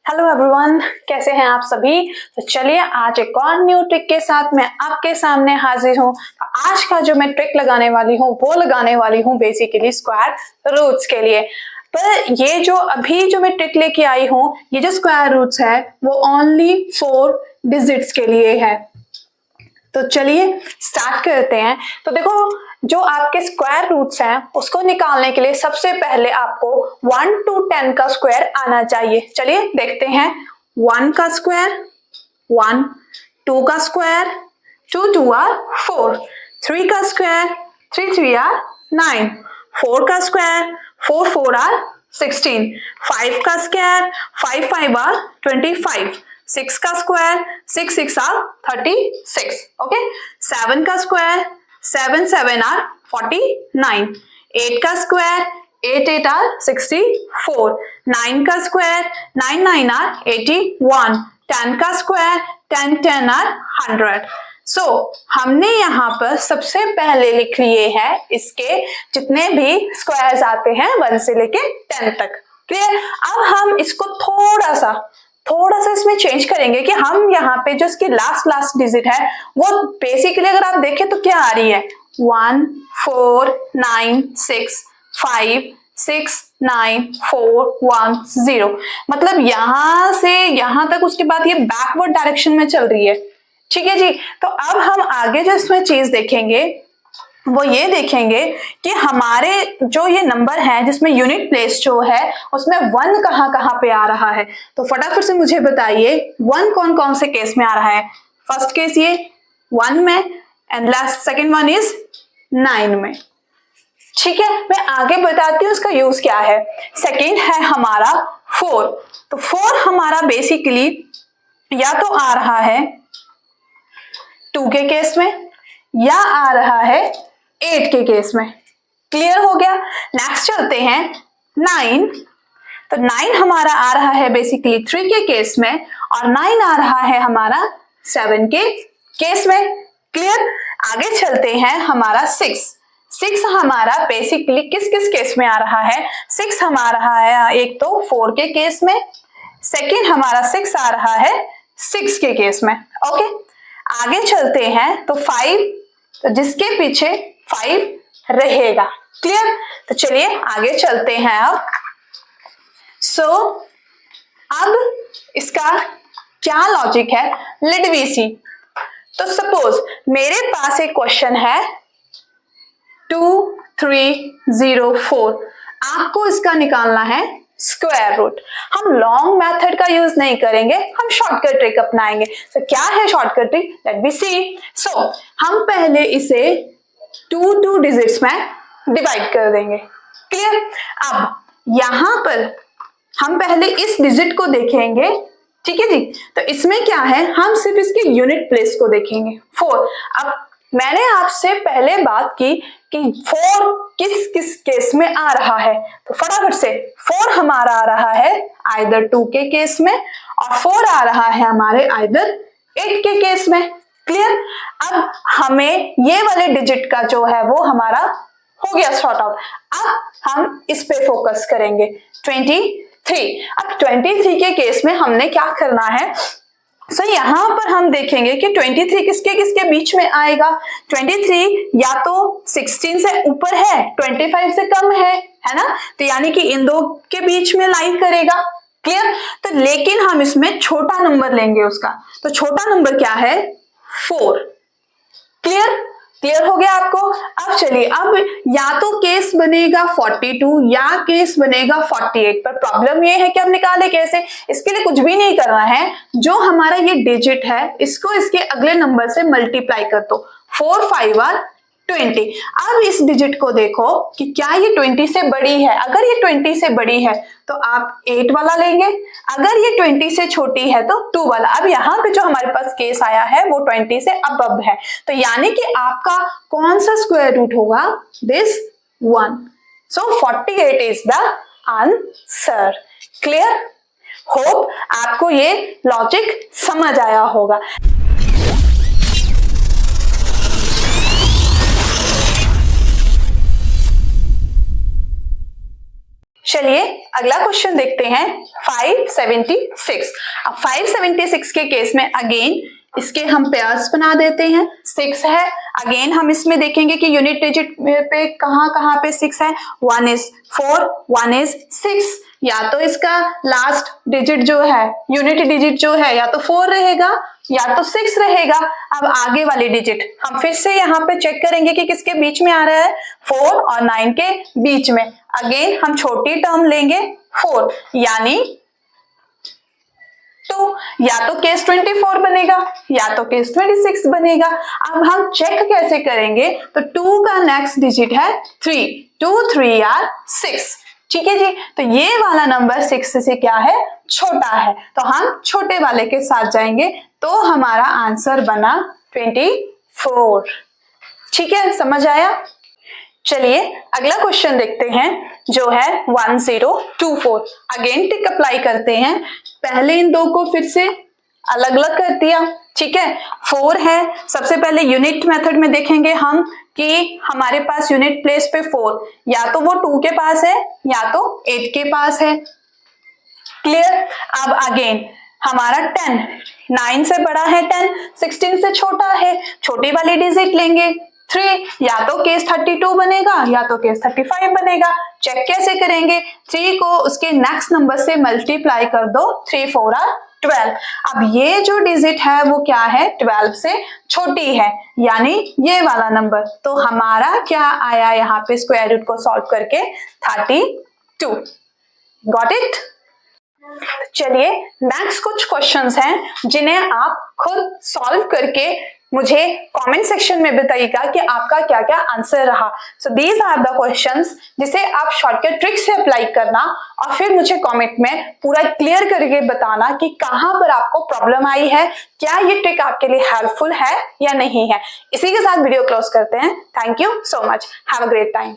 Hello everyone, कैसे हैं आप सभी। तो चलिए आज एक और न्यू ट्रिक के साथ मैं आपके सामने हाजिर हूँ। आज का जो मैं ट्रिक लगाने वाली हूँ वो लगाने वाली हूँ बेसिकली स्क्वायर रूट्स के लिए। पर ये जो अभी जो मैं ट्रिक लेके आई हूँ, ये जो स्क्वायर रूट्स है वो ओनली 4 डिजिट्स के लिए है। तो चलिए स्टार्ट करते हैं। तो देखो, जो आपके स्क्वायर रूट्स हैं उसको निकालने के लिए सबसे पहले आपको 1 to 10 का स्क्वायर आना चाहिए। चलिए देखते हैं। 1 का स्क्वायर 1, 2 का स्क्वायर 2 2 आर 4, 3 का स्क्वायर 3 3 आर 9, 4 का स्क्वायर 4 4 आर 16, 5 का स्क्वायर 5 5 आर 25, 6 का स्क्वायर 6 6 आर 36, ओके। 7 का स्क्वायर 7 7 आर 49, 8 का स्क्वायर 8 8 आर 64, 9 का स्क्वायर 9 9 आर 81, 10 का स्क्वायर 10 10 आर 100। सो हमने यहाँ पर सबसे पहले लिख लिए हैं इसके जितने भी स्क्वायर्स आते हैं 1 से लेके 10 तक। क्लियर। अब हम इसको थोड़ा सा इसमें चेंज करेंगे कि हम यहाँ पे जो इसकी लास्ट डिजिट है वो बेसिकली अगर आप देखें तो क्या आ रही है 1 4 9 6 5 6 9 4 1 0। मतलब यहां से यहां तक, उसके बाद ये बैकवर्ड डायरेक्शन में चल रही है। ठीक है जी। तो अब हम आगे जो इसमें चीज देखेंगे वो ये देखेंगे कि हमारे जो ये नंबर है जिसमें यूनिट प्लेस जो है उसमें 1 कहाँ पे आ रहा है। तो फटाफट से मुझे बताइए 1 कौन कौन से केस में आ रहा है। फर्स्ट केस ये 1 में and last second one is 9 में। ठीक है, मैं आगे बताती हूँ उसका यूज क्या है। सेकेंड है हमारा 4। तो 4 हमारा बेसिकली या तो आ रहा है 2 के केस में या आ रहा है 8 के केस में। क्लियर हो गया। नेक्स्ट चलते हैं 9। तो 9 हमारा आ रहा है बेसिकली 3 के केस में और 9 आ रहा है हमारा 7 के केस में। क्लियर। आगे चलते हैं हमारा 6 हमारा बेसिकली किस किस केस में आ रहा है। 6 हमारा है एक तो 4 के केस में, सेकेंड हमारा 6 आ रहा है 6 के केस में। ओके। आगे चलते हैं तो 5, तो जिसके पीछे 5 रहेगा। क्लियर। तो चलिए आगे चलते हैं अब। अब इसका क्या लॉजिक है, लेट वी सी। तो सपोज मेरे पास एक क्वेश्चन है 2 3 0 4। आपको इसका निकालना है स्क्वायर रूट। हम लॉन्ग मेथड का यूज नहीं करेंगे, हम शॉर्टकट ट्रिक अपनाएंगे। तो क्या है shortcut trick, let be see. So हम पहले इसे 2 डिजिट्स में डिवाइड कर देंगे। क्लियर। अब यहां पर हम पहले इस डिजिट को देखेंगे। ठीक है जी। तो इसमें क्या है, हम सिर्फ इसके यूनिट प्लेस को देखेंगे 4। अब मैंने आपसे पहले बात की कि 4 किस किस केस में आ रहा है। तो फटाफट से 4 हमारा आ रहा है आइदर 2 के केस में और 4 आ रहा है हमारे आइदर 8 के केस में। क्लियर। अब हमें ये वाले डिजिट का जो है वो हमारा हो गया सॉर्ट आउट। अब हम इस पे फोकस करेंगे 23। अब 23 के केस में हमने क्या करना है। यहां पर हम देखेंगे कि 23 किसके किसके बीच में आएगा। 23 या तो 16 से ऊपर है, 25 से कम है ना। तो यानी कि इन दो के बीच में लाई करेगा। क्लियर। तो लेकिन हम इसमें छोटा नंबर लेंगे उसका। तो छोटा नंबर क्या है 4। क्लियर हो गया आपको। अब चलिए, अब या तो केस बनेगा 42 या केस बनेगा 48। पर प्रॉब्लम ये है कि हम निकाले कैसे। इसके लिए कुछ भी नहीं करना है। जो हमारा ये डिजिट है इसको इसके अगले नंबर से मल्टीप्लाई कर दो। 4 5 आर 20। अब इस डिजिट को देखो कि क्या ये 20 से बड़ी है। अगर ये 20 से बड़ी है तो आप 8 वाला लेंगे, अगर ये 20 से छोटी है तो 2 वाला। अब यहाँ पे जो हमारे पास केस आया है वो 20 से अबव है। तो यानी कि आपका कौन सा स्क्वायर रूट होगा, this 1। So 48 is the answer. Clear. Hope आपको ये लॉजिक समझ आया होगा। चलिए अगला क्वेश्चन देखते हैं 576। अब 576 के केस में अगेन इसके हम पेयर्स बना देते हैं। 6 है, अगेन हम इसमें देखेंगे कि यूनिट डिजिट पे कहाँ पे 6 है। 1 is 4, 1 is 6। या तो इसका लास्ट डिजिट जो है, यूनिट डिजिट जो है, या तो 4 रहेगा या तो 6 रहेगा। अब आगे वाली डिजिट हम फिर से यहाँ पे चेक करेंगे कि किसके बीच में आ रहा है, 4 और 9 के बीच में। अगेन हम छोटी टर्म लेंगे 4, यानी तो या तो केस 24 बनेगा या तो केस 26 बनेगा। अब हम चेक कैसे करेंगे, तो 2 का नेक्स्ट डिजिट है 3, 2 3 आर 6। ठीक है जी, तो ये वाला नंबर 6 से क्या है, छोटा है, तो हम छोटे वाले के साथ जाएंगे, तो हमारा आंसर बना 24। ठीक है, समझ आया। चलिए अगला क्वेश्चन देखते हैं जो है 1024। अगेन टिक अप्लाई करते हैं। पहले इन दो को फिर से अलग अलग कर दिया। ठीक है, 4 है, सबसे पहले यूनिट मेथड में देखेंगे हम कि हमारे पास यूनिट प्लेस पे 4, या तो वो 2 के पास है या तो 8 के पास है। क्लियर। अब अगेन हमारा 10, 9 से बड़ा है 10, 16 से छोटा है, छोटी वाली डिजिट लेंगे 3, या तो केस 32 बनेगा या तो केस 35 बनेगा। चेक कैसे करेंगे, 3 को उसके नेक्स्ट नंबर से मल्टीप्लाई कर दो, 3 4 आर 12। अब ये जो डिजिट है वो क्या है, 12 से छोटी है, यानी ये वाला नंबर। तो हमारा क्या आया यहाँ पे स्क्वायर रूट को सॉल्व करके, 32। Got it. चलिए नेक्स्ट कुछ क्वेश्चंस हैं जिन्हें आप खुद सॉल्व करके मुझे कमेंट सेक्शन में बताइएगा कि आपका क्या क्या आंसर रहा। So these are the questions जिसे आप शॉर्टकट ट्रिक से अप्लाई करना और फिर मुझे कमेंट में पूरा क्लियर करके बताना कि कहां पर आपको प्रॉब्लम आई है, क्या ये ट्रिक आपके लिए हेल्पफुल है या नहीं है। इसी के साथ वीडियो क्लोज करते हैं। Thank you so much, have a great time.